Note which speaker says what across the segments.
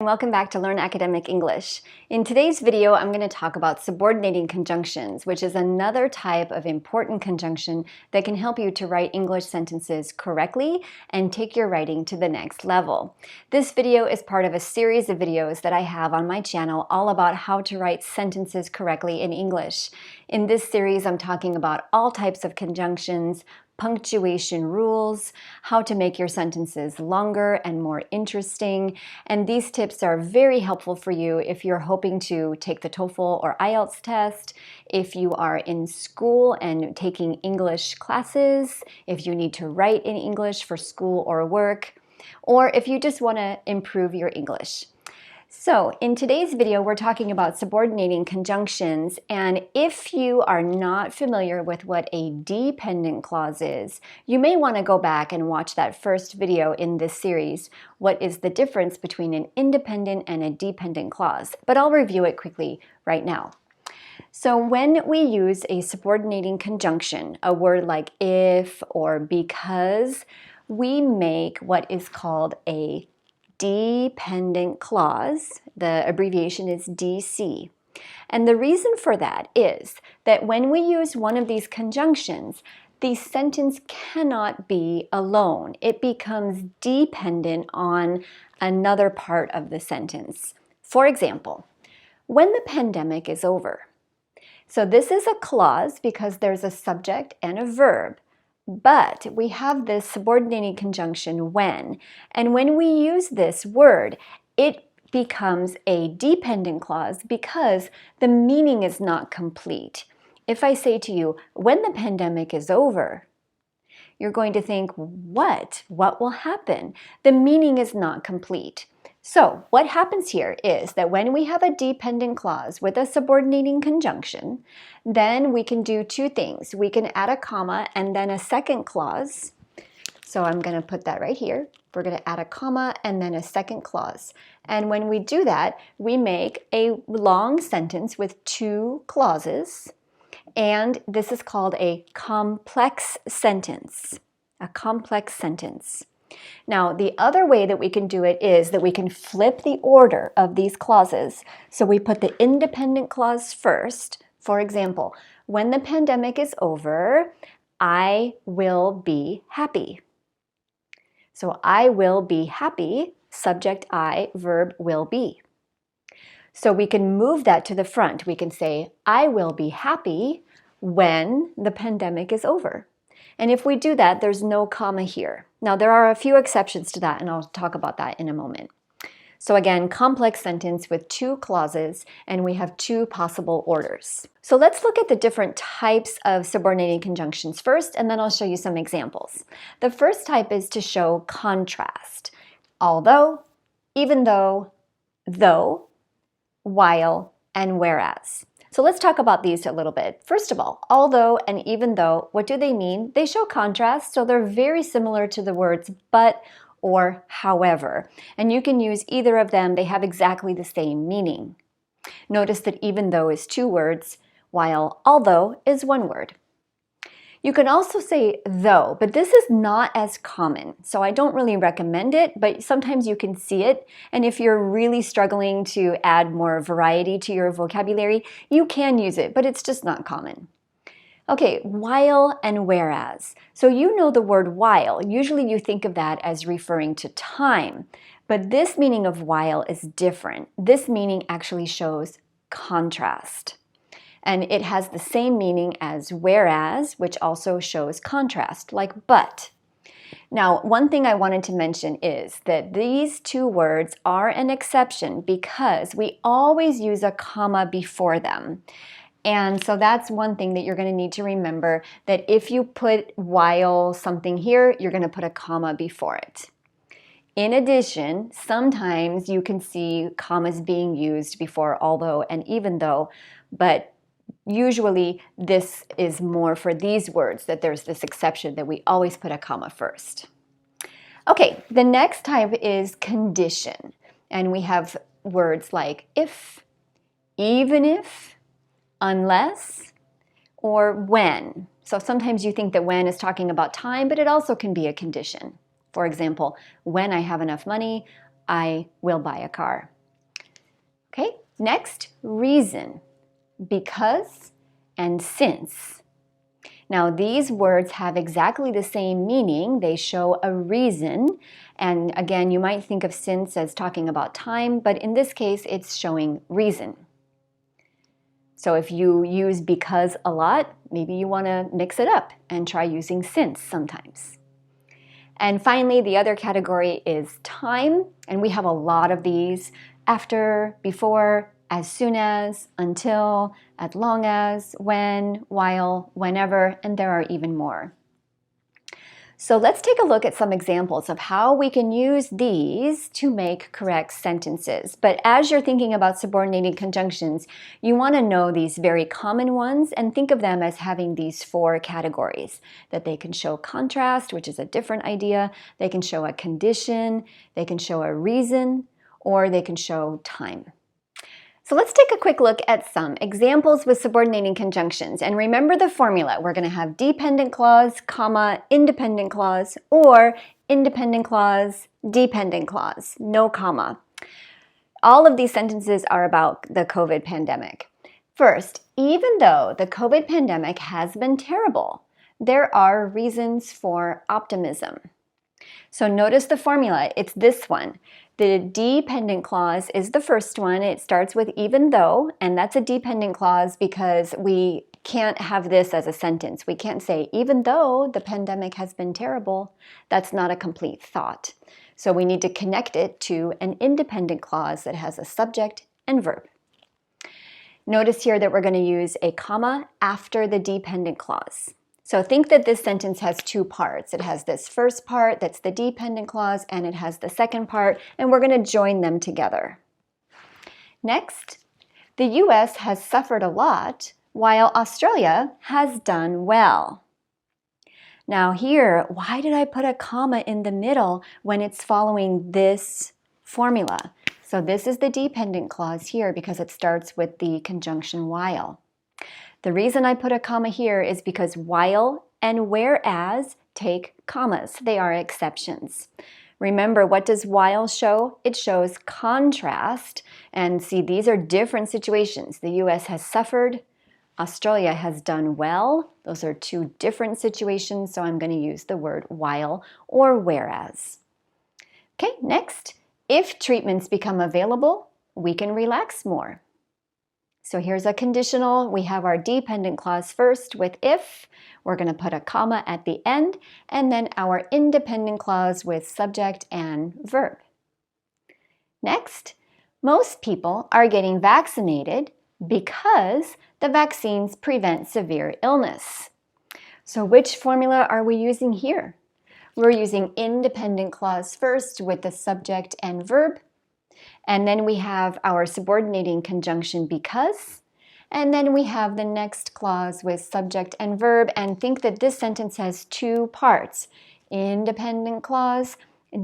Speaker 1: Welcome back to Learn Academic English. In today's video, I'm going to talk about subordinating conjunctions, which is another type of important conjunction that can help you to write English sentences correctly and take your writing to the next level. This video is part of a series of videos that I have on my channel all about how to write sentences correctly in English. In this series, I'm talking about all types of conjunctions, punctuation rules, how to make your sentences longer and more interesting, and these tips are very helpful for you if you're hoping to take the TOEFL or IELTS test, if you are in school and taking English classes, if you need to write in English for school or work, or if you just want to improve your English. So in today's video, we're talking about subordinating conjunctions, and if you are not familiar with what a dependent clause is, you may want to go back and watch that first video in this series, what is the difference between an independent and a dependent clause, but I'll review it quickly right now. So when we use a subordinating conjunction, a word like if or because, we make what is called a dependent clause. The abbreviation is DC. And the reason for that is that when we use one of these conjunctions, the sentence cannot be alone. It becomes dependent on another part of the sentence. For example, when the pandemic is over. So this is a clause because there's a subject and a verb. But we have this subordinating conjunction when, and when we use this word, it becomes a dependent clause because the meaning is not complete. If I say to you, when the pandemic is over, you're going to think, what? What will happen? The meaning is not complete. So what happens here is that when we have a dependent clause with a subordinating conjunction, then we can do two things. We can add a comma and then a second clause. So I'm going to put that right here. We're going to add a comma and then a second clause. And when we do that, we make a long sentence with two clauses. And this is called a complex sentence. A complex sentence. Now, the other way that we can do it is that we can flip the order of these clauses. So we put the independent clause first. For example, when the pandemic is over, I will be happy. So I will be happy, subject I, verb will be. So we can move that to the front. We can say, I will be happy when the pandemic is over. And if we do that, there's no comma here. Now, there are a few exceptions to that, and I'll talk about that in a moment. So again, complex sentence with two clauses, and we have two possible orders. So let's look at the different types of subordinating conjunctions first, and then I'll show you some examples. The first type is to show contrast. Although, even though, while, and whereas. So let's talk about these a little bit. First of all, although and even though, what do they mean? They show contrast, so they're very similar to the words but or however. And you can use either of them. They have exactly the same meaning. Notice that even though is two words, while although is one word. You can also say though, but this is not as common, so I don't really recommend it, but sometimes you can see it, and if you're really struggling to add more variety to your vocabulary, you can use it, but it's just not common. Okay, while and whereas. So you know the word while. Usually you think of that as referring to time, but this meaning of while is different. This meaning actually shows contrast. And it has the same meaning as whereas, which also shows contrast, like but. Now, one thing I wanted to mention is that these two words are an exception because we always use a comma before them. And so that's one thing that you're going to need to remember, that if you put while something here, you're going to put a comma before it. In addition, sometimes you can see commas being used before although and even though, but usually this is more for these words, that there's this exception that we always put a comma first. Okay, the next type is condition. And we have words like if, even if, unless, or when. So sometimes you think that when is talking about time, but it also can be a condition. For example, when I have enough money, I will buy a car. Okay, next, reason. Because and since. Now, these words have exactly the same meaning. They show a reason. And again, you might think of since as talking about time, but in this case, it's showing reason. So if you use because a lot, maybe you want to mix it up and try using since sometimes. And finally, the other category is time, and we have a lot of these: after, before, as soon as, until, as long as, when, while, whenever, and there are even more. So let's take a look at some examples of how we can use these to make correct sentences. But as you're thinking about subordinating conjunctions, you want to know these very common ones and think of them as having these 4 categories: that they can show contrast, which is a different idea, they can show a condition, they can show a reason, or they can show time. So let's take a quick look at some examples with subordinating conjunctions. And remember the formula. We're going to have dependent clause, comma, independent clause, or independent clause, dependent clause, no comma. All of these sentences are about the COVID pandemic. First, even though the COVID pandemic has been terrible, there are reasons for optimism. So notice the formula. It's this one. The dependent clause is the first one. It starts with even though, and that's a dependent clause because we can't have this as a sentence. We can't say, even though the pandemic has been terrible. That's not a complete thought. So we need to connect it to an independent clause that has a subject and verb. Notice here that we're going to use a comma after the dependent clause. So think that this sentence has 2 parts. It has this first part that's the dependent clause, and it has the second part, and we're going to join them together. Next, the US has suffered a lot while Australia has done well. Now here, why did I put a comma in the middle when it's following this formula? So this is the dependent clause here because it starts with the conjunction while. The reason I put a comma here is because while and whereas take commas. They are exceptions. Remember, what does while show? It shows contrast. And see, these are different situations. The US has suffered. Australia has done well. Those are 2 different situations, so I'm going to use the word while or whereas. Okay, next. If treatments become available, we can relax more. So here's a conditional. We have our dependent clause first with if. We're going to put a comma at the end, and then our independent clause with subject and verb. Next, most people are getting vaccinated because the vaccines prevent severe illness. So which formula are we using here? We're using independent clause first with the subject and verb. And then we have our subordinating conjunction because, and then we have the next clause with subject and verb, and think that this sentence has 2 parts: independent clause,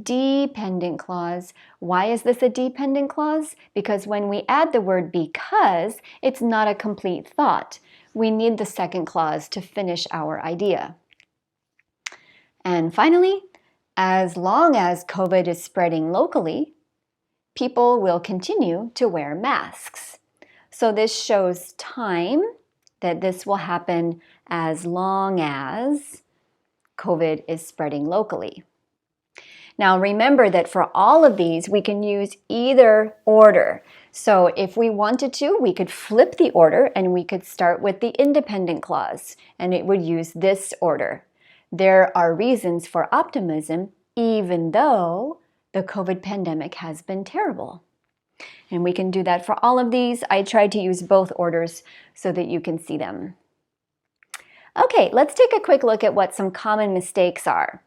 Speaker 1: dependent clause. Why is this a dependent clause? Because when we add the word because, it's not a complete thought. We need the second clause to finish our idea. And finally, as long as COVID is spreading locally, people will continue to wear masks. So this shows time, that this will happen as long as COVID is spreading locally. Now remember that for all of these, we can use either order. So if we wanted to, we could flip the order and we could start with the independent clause, and it would use this order. There are reasons for optimism even though the COVID pandemic has been terrible. And we can do that for all of these. I tried to use both orders so that you can see them. Okay, let's take a quick look at what some common mistakes are.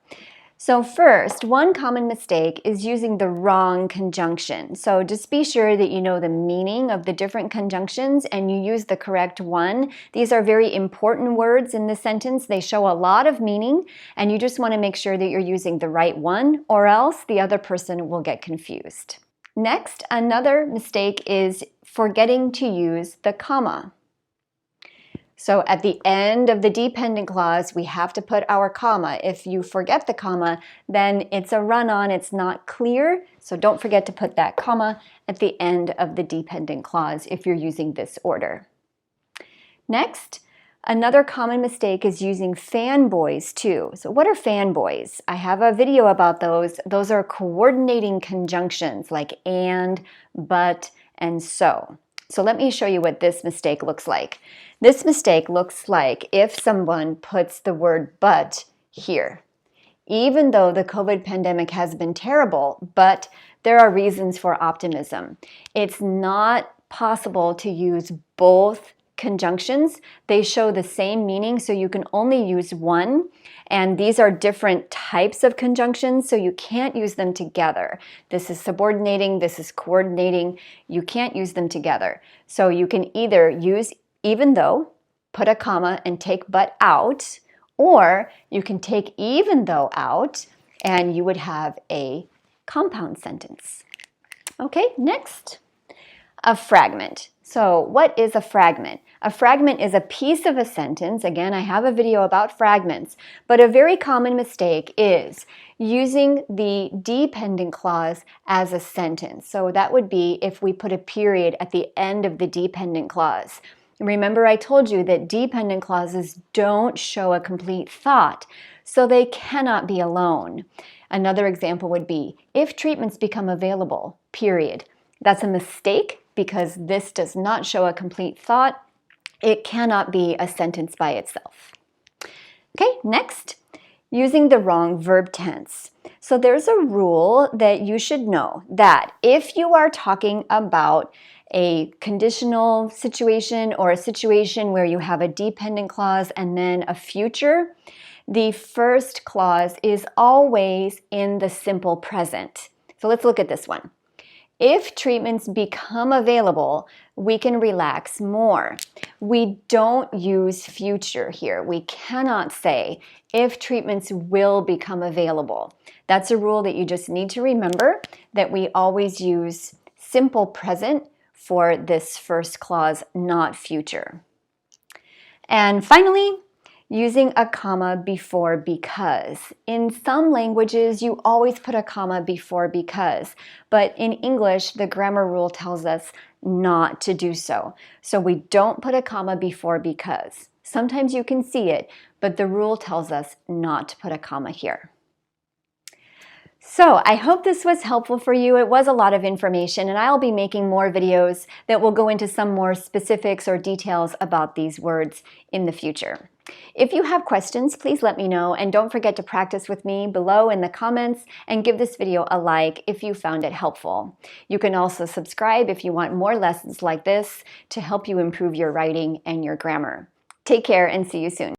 Speaker 1: So first, one common mistake is using the wrong conjunction. So just be sure that you know the meaning of the different conjunctions and you use the correct one. These are very important words in the sentence. They show a lot of meaning, and you just want to make sure that you're using the right one, or else the other person will get confused. Next, another mistake is forgetting to use the comma. So at the end of the dependent clause, we have to put our comma. If you forget the comma, then it's a run-on, it's not clear. So don't forget to put that comma at the end of the dependent clause if you're using this order. Next, another common mistake is using fanboys too. So what are fanboys? I have a video about those. Those are coordinating conjunctions like and, but, and so. So let me show you what this mistake looks like. This mistake looks like if someone puts the word but here. Even though the COVID pandemic has been terrible, but there are reasons for optimism. It's not possible to use both conjunctions. They show the same meaning, so you can only use one. And these are different types of conjunctions, so you can't use them together. This is subordinating, this is coordinating. You can't use them together. So you can either use even though, put a comma and take but out, or you can take even though out and you would have a compound sentence. Okay, next, a fragment. So what is a fragment? A fragment is a piece of a sentence. Again, I have a video about fragments, but a very common mistake is using the dependent clause as a sentence. So that would be if we put a period at the end of the dependent clause. Remember, I told you that dependent clauses don't show a complete thought, so they cannot be alone. Another example would be, if treatments become available, period. That's a mistake because this does not show a complete thought. It cannot be a sentence by itself. Okay, next, using the wrong verb tense. So there's a rule that you should know that if you are talking about a conditional situation or a situation where you have a dependent clause and then a future, the first clause is always in the simple present. So let's look at this one. If treatments become available, we can relax more. We don't use future here. We cannot say if treatments will become available. That's a rule that you just need to remember, that we always use simple present for this first clause, not future. And finally, using a comma before because. In some languages, you always put a comma before because, but in English, the grammar rule tells us not to do so. So we don't put a comma before because. Sometimes you can see it, but the rule tells us not to put a comma here. So I hope this was helpful for you. It was a lot of information, and I'll be making more videos that will go into some more specifics or details about these words in the future. If you have questions, please let me know, and don't forget to practice with me below in the comments and give this video a like if you found it helpful. You can also subscribe if you want more lessons like this to help you improve your writing and your grammar. Take care and see you soon.